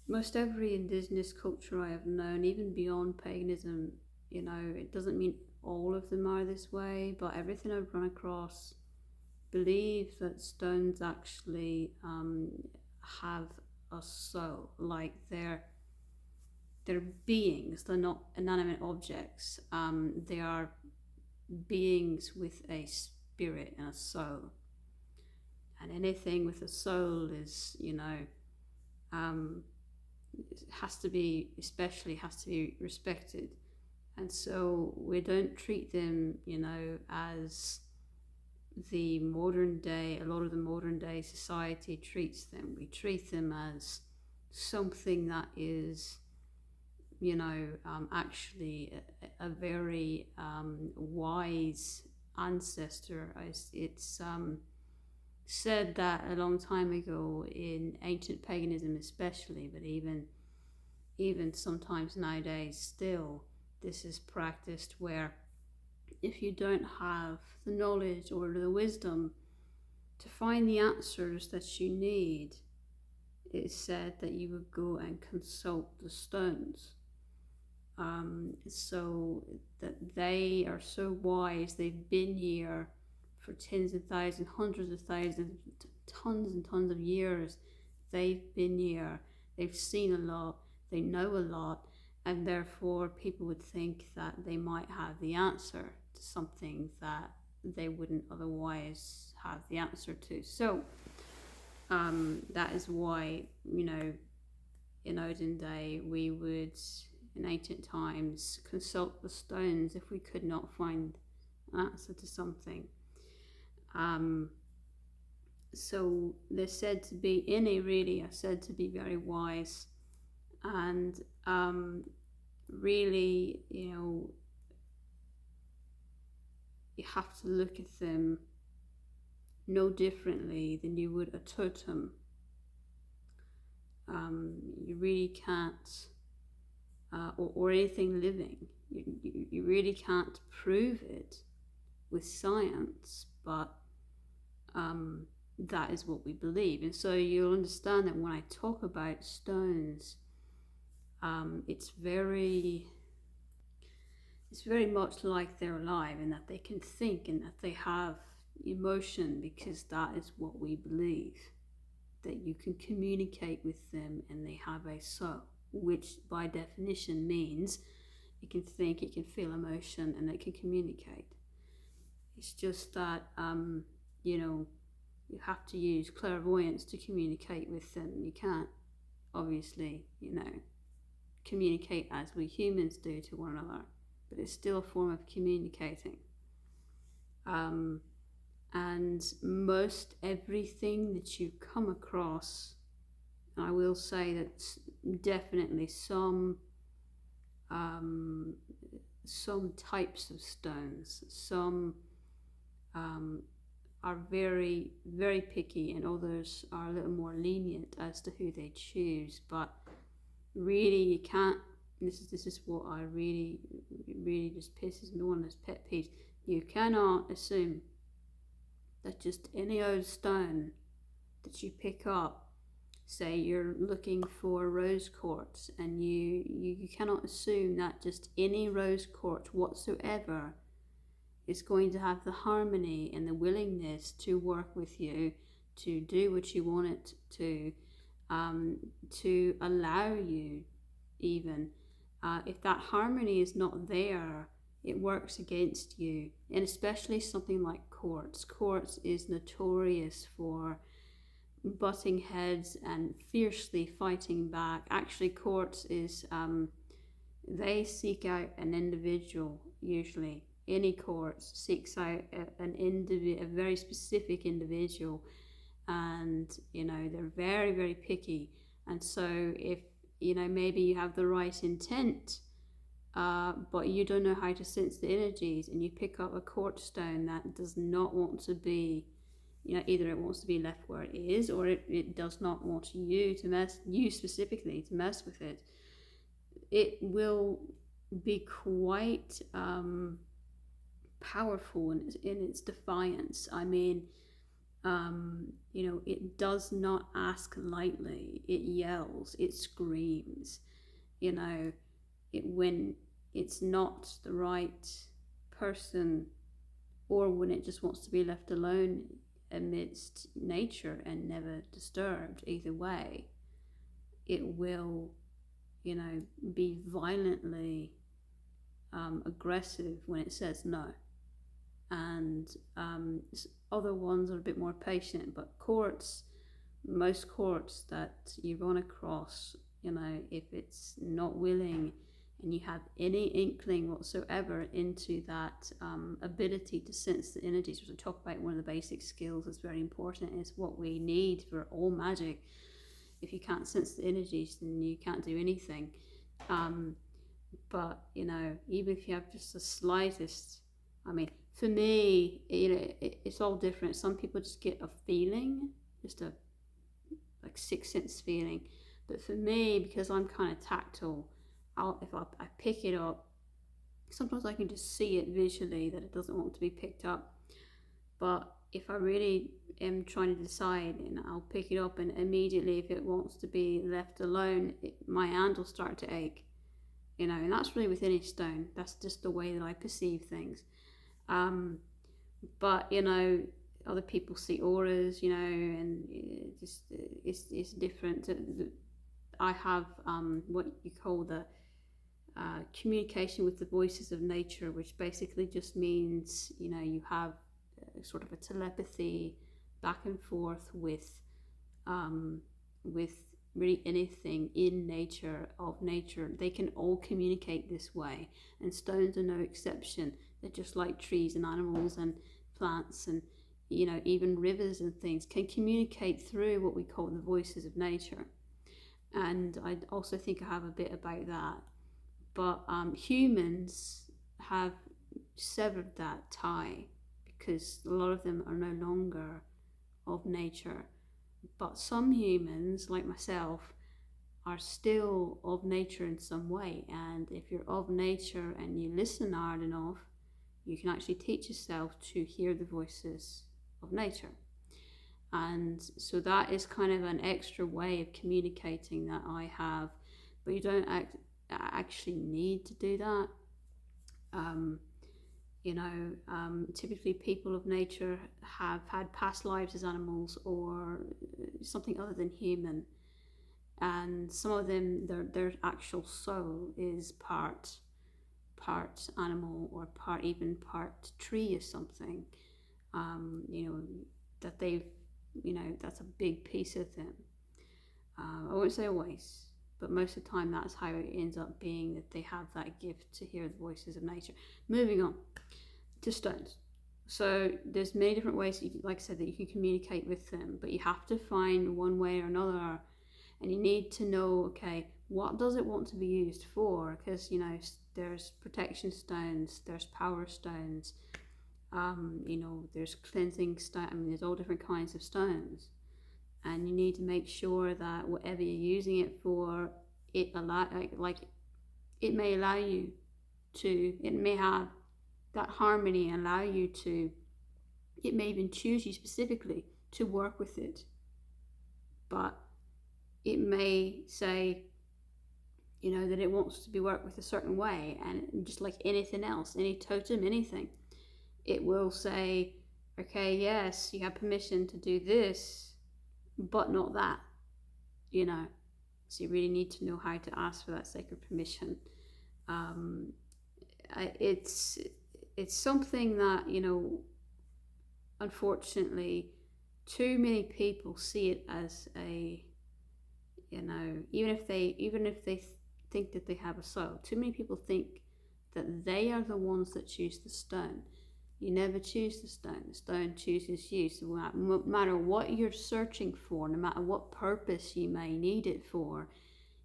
Most every indigenous culture I have known, even beyond paganism, it doesn't mean all of them are this way, but everything I've run across believe that stones actually have a soul, like they're beings. They're not inanimate objects. They are beings with a spirit and a soul, and anything with a soul is, um, has to be, especially has to be respected. And so we don't treat them, as a lot of the modern day society treats them. We treat them as something that is, actually a very wise ancestor. It's said that a long time ago in ancient paganism, especially, but even sometimes nowadays still, this is practiced where if you don't have the knowledge or the wisdom to find the answers that you need, it is said that you would go and consult the stones. So that they are so wise, they've been here for tens of thousands, hundreds of thousands, tons and tons of years. They've been here, they've seen a lot, they know a lot, and therefore people would think that they might have the answer to something that they wouldn't otherwise have the answer to. So that is why, in olden day we would, in ancient times, consult the stones if we could not find an answer to something. Um, so they're said to be, really are said to be very wise, and really, you have to look at them no differently than you would a totem. You really can't, or anything living, you really can't prove it with science, but that is what we believe. And so you'll understand that when I talk about stones, it's very much like they're alive, and that they can think and that they have emotion, because that is what we believe, that you can communicate with them and they have a soul, which by definition means it can think, it can feel emotion, and it can communicate. It's just that you have to use clairvoyance to communicate with them. You can't obviously, communicate as we humans do to one another, but it's still a form of communicating. And most everything that you come across, I will say that definitely some types of stones, some are very, very picky, and others are a little more lenient as to who they choose. But really, you can't. This is what I really, really just pisses me, one of those pet peeves. You cannot assume that just any old stone that you pick up, say you're looking for rose quartz, and you cannot assume that just any rose quartz whatsoever is going to have the harmony and the willingness to work with you, to do what you want it to allow you, even if that harmony is not there, it works against you. And especially something like quartz. Quartz is notorious for butting heads and fiercely fighting back. Actually, quartz is, they seek out an individual, usually. Any quartz seeks out a very specific individual, and they're very, very picky. And so if maybe you have the right intent, but you don't know how to sense the energies, and you pick up a quartz stone that does not want to be, either it wants to be left where it is, or it does not want you specifically to mess with it, it will be quite powerful in its defiance. I mean, It does not ask lightly. It yells, it screams, when it's not the right person, or when it just wants to be left alone amidst nature and never disturbed. Either way, it will, be violently aggressive when it says no. And other ones are a bit more patient, but most courts that you run across, if it's not willing and you have any inkling whatsoever into that ability to sense the energies, which we talk about, one of the basic skills that's very important, is what we need for all magic. If you can't sense the energies, then you can't do anything. But even if you have just the slightest, for me, it's all different. Some people just get a feeling, just a sixth sense feeling. But for me, because I'm kind of tactile, if I pick it up, sometimes I can just see it visually that it doesn't want to be picked up. But if I really am trying to decide, and I'll pick it up, and immediately if it wants to be left alone, my hand will start to ache. And that's really with any stone. That's just the way that I perceive things. But other people see auras, and it's different. I have what you call the communication with the voices of nature, which basically just means you have sort of a telepathy back and forth with really anything in nature, of nature. They can all communicate this way, and stones are no exception. They're just like trees and animals and plants, and even rivers and things can communicate through what we call the voices of nature. And I also think I have a bit about that. But humans have severed that tie, because a lot of them are no longer of nature. But some humans, like myself, are still of nature in some way. And if you're of nature and you listen hard enough, you can actually teach yourself to hear the voices of nature. And so that is kind of an extra way of communicating that I have. But you don't actually need to do that. Typically people of nature have had past lives as animals or something other than human, and some of them, their actual soul is part animal, or part tree or something. That they've, that's a big piece of them. I won't say always, but most of the time that's how it ends up being, that they have that gift to hear the voices of nature. Moving on to stones. So there's many different ways, like I said, that you can communicate with them, but you have to find one way or another, and you need to know, okay, what does it want to be used for? Because there's protection stones, there's power stones, there's cleansing stone. There's all different kinds of stones, and you need to make sure that whatever you're using it for, it may allow you to, it may have that harmony, and allow you to, it may even choose you specifically to work with it. But it may say, that it wants to be worked with a certain way, and just like anything else, any totem, anything, it will say, okay, yes, you have permission to do this, but not that, So you really need to know how to ask for that sacred permission. It's something that, unfortunately, too many people see it as a, even if they think that they have a soul, too many people think that they are the ones that choose the stone. You never choose the stone chooses you. So no matter what you're searching for, no matter what purpose you may need it for,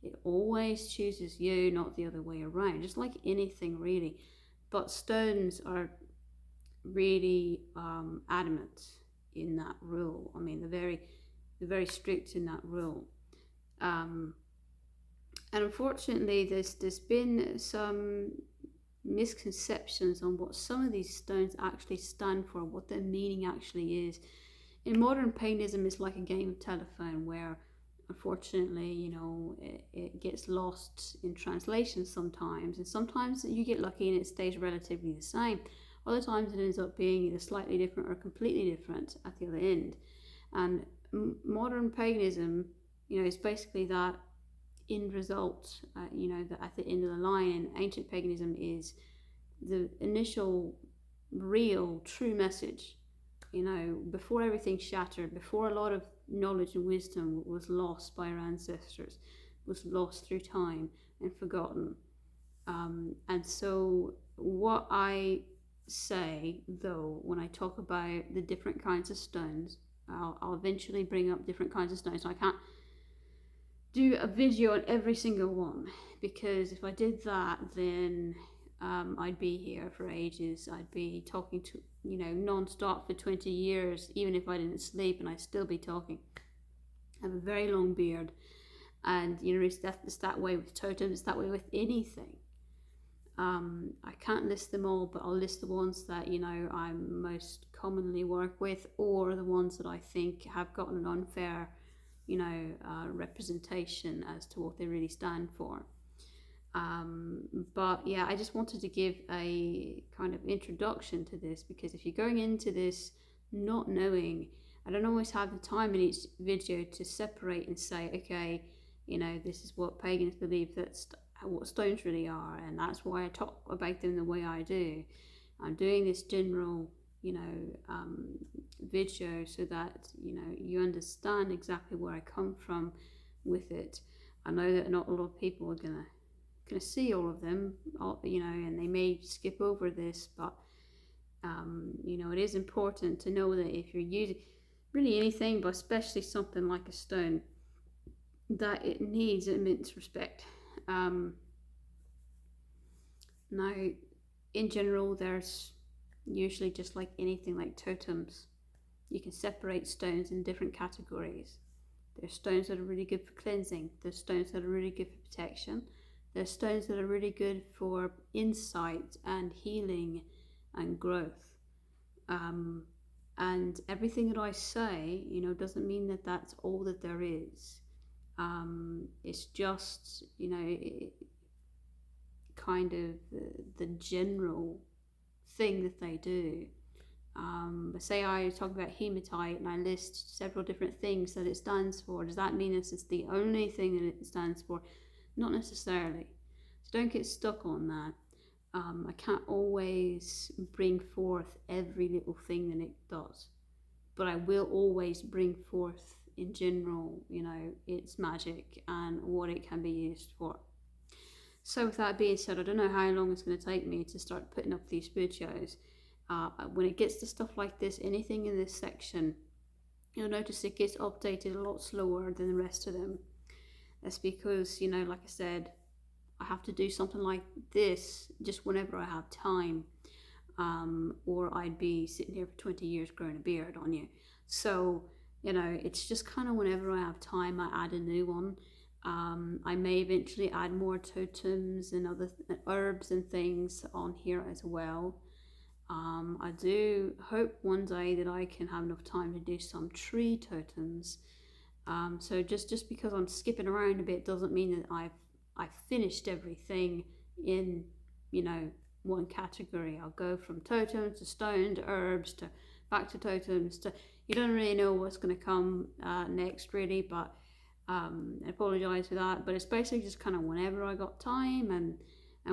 it always chooses you, not the other way around, just like anything really. But stones are really adamant in that rule. They're very strict in that rule. And unfortunately, there's been some misconceptions on what some of these stones actually stand for, what their meaning actually is. In modern paganism, it's like a game of telephone where, unfortunately, it gets lost in translation sometimes, and sometimes you get lucky and it stays relatively the same. Other times it ends up being either slightly different or completely different at the other end. And modern paganism, is basically that end result, that at the end of the line. And ancient paganism is the initial, real, true message. Before everything shattered, before a lot of knowledge and wisdom was lost by our ancestors, was lost through time and forgotten. And so, what I say, though, when I talk about the different kinds of stones, I'll eventually bring up different kinds of stones. So I can't do a video on every single one, because if I did that, then I'd be here for ages. I'd be talking to non-stop for 20 years, even if I didn't sleep, and I'd still be talking. I have a very long beard, and it's that way with totems, it's that way with anything. I can't list them all, but I'll list the ones that I most commonly work with, or the ones that I think have gotten an unfair representation as to what they really stand for. But yeah, I just wanted to give a kind of introduction to this, because if you're going into this not knowing, I don't always have the time in each video to separate and say, okay, this is what pagans believe that's what stones really are, and that's why I talk about them the way I do. I'm doing this general video so that you understand exactly where I come from with it. I know that not a lot of people are gonna see all of them, and they may skip over this, but it is important to know that if you're using really anything, but especially something like a stone, that it needs immense respect. Now, in general, there's usually, just like anything like totems, you can separate stones in different categories. There's stones that are really good for cleansing. There's stones that are really good for protection. There's stones that are really good for insight and healing and growth. And everything that I say, doesn't mean that that's all that there is. It's just, kind of the general thing that they do. Say I talk about hematite and I list several different things that it stands for. Does that mean this is the only thing that it stands for? Not necessarily. So don't get stuck on that. I can't always bring forth every little thing that it does, but I will always bring forth in general, its magic and what it can be used for. So with that being said, I don't know how long it's going to take me to start putting up these videos. When it gets to stuff like this, anything in this section, you'll notice it gets updated a lot slower than the rest of them. That's because, like I said, I have to do something like this just whenever I have time, or I'd be sitting here for 20 years growing a beard on you. So, it's just kind of whenever I have time, I add a new one. I may eventually add more totems and other herbs and things on here as well. I do hope one day that I can have enough time to do some tree totems. So just because I'm skipping around a bit doesn't mean that I've finished everything in one category. I'll go from totems to stone to herbs to back to totems to, you don't really know what's going to come next really, but I apologise for that, but it's basically just kind of whenever I got time and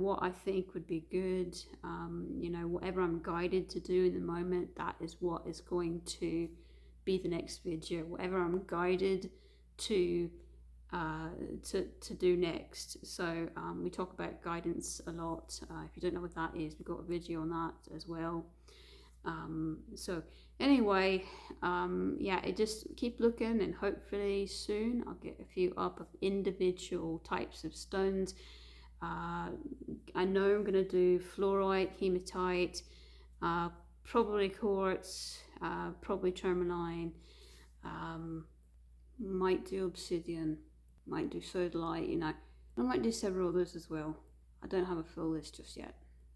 what I think would be good, whatever I'm guided to do in the moment, that is what is going to be the next video. Whatever I'm guided to do next. So we talk about guidance a lot. If you don't know what that is, we've got a video on that as well. So anyway, just keep looking, and hopefully soon I'll get a few up of individual types of stones. I know I'm going to do fluorite, hematite, probably quartz, probably tourmaline, might do obsidian, might do sodalite, I might do several others as well. I don't have a full list just yet.